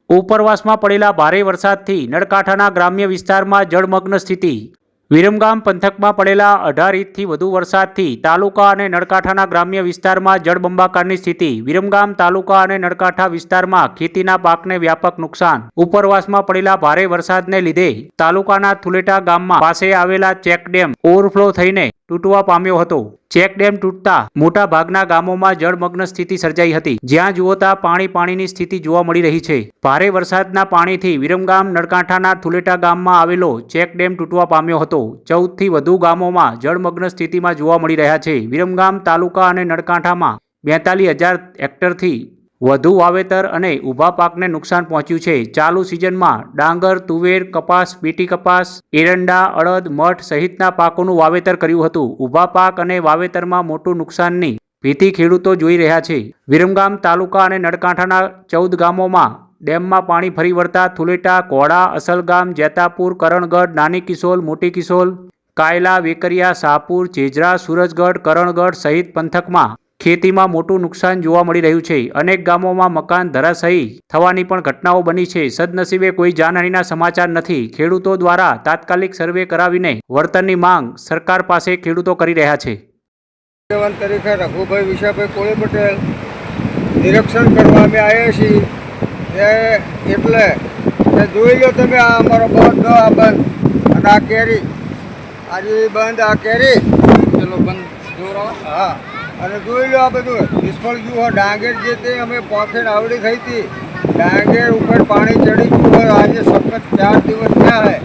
ઉપરવાસમાં પડેલા ભારે વરસાદથી નળકાંઠાના ગ્રામ્ય વિસ્તારમાં જળમગ્ન સ્થિતિ। વિરમગામ પંથકમાં પડેલા 18 ઇંચથી વધુ વરસાદથી તાલુકા અને નળકાંઠાના ગ્રામ્ય વિસ્તારમાં જળબંબાકારની સ્થિતિ। વિરમગામ તાલુકા અને નળકાંઠા વિસ્તારમાં ખેતીના પાકને વ્યાપક નુકસાન। ઉપરવાસમાં પડેલા ભારે વરસાદને લીધે તાલુકાના થુલેટા ગામમાં પાસે આવેલા ચેકડેમ ઓવરફ્લો થઈને તૂટવા પામ્યો હતો। ચેકડેમ તૂટતા મોટા ભાગના ગામોમાં જળમગ્ન સ્થિતિ સર્જાઈ હતી, જ્યાં જુઓ ત્યાં પાણીની સ્થિતિ જોવા મળી રહી છે। ભારે વરસાદના પાણીથી વિરમગામ નળકાંઠાના થુલેટા ગામમાં આવેલો ચેકડેમ તૂટવા પામ્યો હતો। 14થી વધુ ગામોમાં જળમગ્ન સ્થિતિમાં જોવા મળી રહ્યા છે। વિરમગામ તાલુકા અને નળકાંઠામાં 42,000 હેક્ટરથી વધુ વાવેતર અને ઊભા પાકને નુકસાન પહોંચ્યું છે। ચાલુ સિઝનમાં ડાંગર, તુવેર, કપાસ, બીટી કપાસ, એરંડા, અડદ, મઠ સહિતના પાકોનું વાવેતર કર્યું હતું। ઊભા પાક અને વાવેતરમાં મોટું નુકસાનની ભીતિ ખેડૂતો જોઈ રહ્યા છે। વિરમગામ તાલુકા અને નળકાંઠાના 14 ગામોમાં ડેમમાં પાણી ફરી વળતા થુલેટા, કોડા, અસલગામ, જેતાપુર, કરણગઢ, નાની કિશોલ, મોટી કિશોલ, કાયલા, વેકરિયા, શાહપુર, જેજરા, સુરજગઢ, કરણગઢ સહિત પંથકમાં ખેતીમાં મોટું નુકસાન જોવા મળી રહ્યું છે। અનેક ગામોમાં મકાન ધરાશાયી થવાની પણ ઘટનાઓ બની છે। સદનસીબે કોઈ જાનહાનિના સમાચાર નથી। ખેડૂતો દ્વારા તાત્કાલિક સર્વે કરાવીને વળતરની માંગ સરકાર પાસે ખેડૂતો કરી રહ્યા છે। તરીકે રઘુભાઈ વિશાભાઈ કોળી પટેલ નિરીક્ષણ કરવા અમે આવ્યા છીએ એટલે જોઈ લો તમે આ અમારો બંધ આ બંધ અને આ કેરી આજે બંધ આ કેરી પેલો બંધ જોરો હા અને જોઈ લો આ બધું નિષ્ફળ ગયું હોય। ડાંગર જે તે અમે પોખેડ આવડી થઈ હતી, ડાંગર ઉપર પાણી ચડી ગયું હોય। આજે સખત 4 દિવસ થયા હોય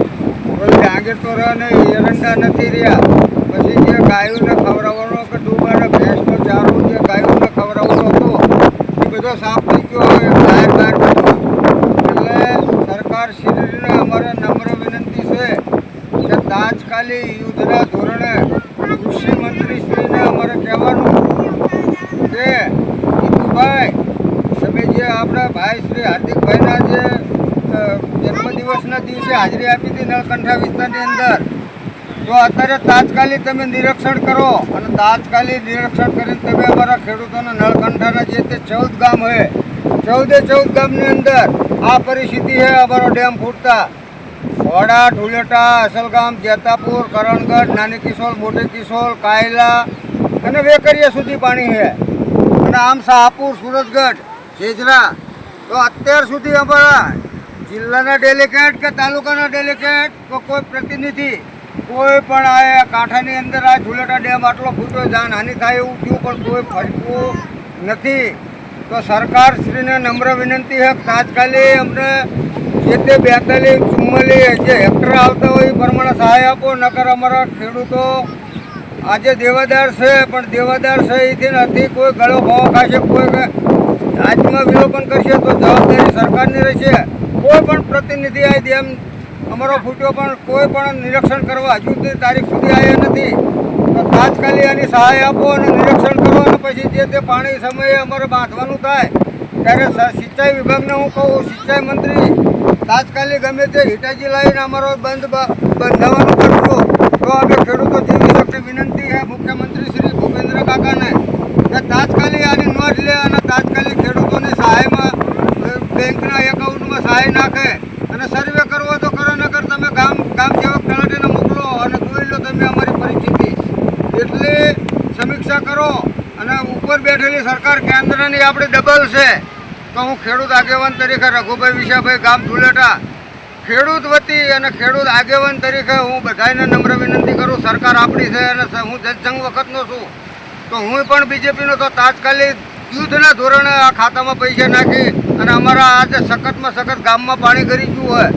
કોઈ ડાંગર તો રહે નહીં, એરંડા નથી રહ્યા। પછી જે ગાયોને ખવડાવવાનો કે ડૂબાને ભેંસનો ચારો જે ગાયોને ખવડાવવાનો હતો એ બધો સાફ થઈ ગયો હોય, બહાર એટલે સરકાર શ્રીને અમારે નમ્ર વિનંતી છે કે તાત્કાલિક યુદ્ધના ધોરણે કૃષિ મંત્રી શ્રીને અમારે કહેવાનું કે ભાઈ તમે જે આપણા ભાઈ શ્રી હાર્દિકભાઈના જે જન્મદિવસના દિવસે હાજરી આપી હતી નળકંઠા વિસ્તારની અંદર, તો અત્યારે તાત્કાલિક તમે નિરીક્ષણ કરો અને તાત્કાલિક નિરીક્ષણ કરીને તમે અમારા ખેડૂતોના નળકંઠાના જે તે 14 ગામ હોય 14 ગામની અંદર આ પરિસ્થિતિ છે। અમારો ડેમ ફૂટતા કોડા, ઢુલેટા, અસલગામ, જેતાપુર, કરણગઢ, નાની કિશોલ, મોટી કિશોલ, કાયલા અને વેકરિયા સુધી પાણી છે અને આમ શાહપુર, સુરજગઢ, જેજરા તો અત્યાર સુધી અમારા જિલ્લાના ડેલિગેટ કે તાલુકાના ડેલિગેટ કે કોઈ પ્રતિનિધિ કોઈ પણ આ કાંઠાની અંદર આ ઢુલેટા ડેમ આટલો ફૂટ્યો, જાનહાનિ થાય એવું થયું પણ કોઈ ફરકવું નથી। તો સરકારશ્રીને નમ્ર વિનંતી છે કે તાત્કાલિક અમને જે તે 42-44 જે હેક્ટર આવતા હોય એ પ્રમાણે સહાય આપો, નકર અમારા ખેડૂતો આજે દેવાદાર છે પણ દેવાદાર છે એથી નથી કોઈ ગળો ભાવ ખાશે, કોઈ રાજ્યમાં વિલોપન કરશે તો જવાબદારી સરકારની રહેશે। કોઈ પણ પ્રતિનિધિ આ ડેમ અમારો ફૂટ્યો પણ કોઈ પણ નિરીક્ષણ કરવા હજુ તારીખ સુધી આવ્યા નથી। તો તાત્કાલિક આની સહાય આપો અને નિરીક્ષણ કરો અને પછી જે તે પાણી સમયે અમારે બાંધવાનું થાય ત્યારે સિંચાઈ વિભાગને હું કહું, સિંચાઈ મંત્રી તાત્કાલિક ગમે તે હિટાચી લાવીને અમારો બંધાવવાનું કરજો। તો અમે ખેડૂતો જેવી શક્તિ વિનંતી છે મુખ્યમંત્રી શ્રી ભૂપેન્દ્ર કાકાને કે તાત્કાલિક આની નોંધ લે અને તાત્કાલિક ખેડૂતોની સહાયમાં બેંકના એકાઉન્ટમાં સહાય નાખે અને સર્વે કરવો તો કરો, નકર તમે ગામ સેવક તલાટીને મોકલો અને જોઈ લો તમે અમારી પરિસ્થિતિ એટલી સમીક્ષા કરો। અને ઉપર બેઠેલી સરકાર કેન્દ્રની આપણી ડબલ છે। તો હું ખેડૂત આગેવાન તરીકે રઘુભાઈ વિશાભાઈ ગામ થુલેટા ખેડૂત વતી અને ખેડૂત આગેવાન તરીકે હું બધાને નમ્ર વિનંતી કરું, સરકાર આપણી છે અને હું જનસંઘ વખતનો છું તો હું પણ બીજેપીનો તો તાત્કાલિક યુદ્ધના ધોરણે આ ખાતામાં પૈસા નાખી અને અમારા આજે સખતમાં સખત ગામમાં પાણી કરી ગયું હોય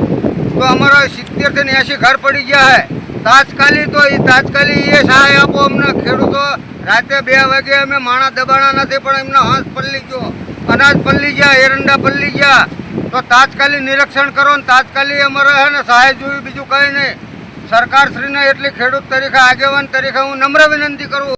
તો અમારા 70 થી 80 ઘર પડી ગયા છે। તાત્કાલિક એ સહાય આપો અમને। ખેડૂતો રાતે 2 વાગે અમે માણા દબાણા નથી પણ એમનો હંસ પલ્લી ગયો, અનાજ પલ્લી ગયા, એરંડા પલ્લી ગયા। તો તાત્કાલિક નિરીક્ષણ કરો ને તાત્કાલિક અમારે છે ને સહાય જોયું, બીજું કંઈ નહીં। સરકારશ્રીને એટલી ખેડૂત તરીકે આગેવાન તરીકે હું નમ્ર વિનંતી કરું।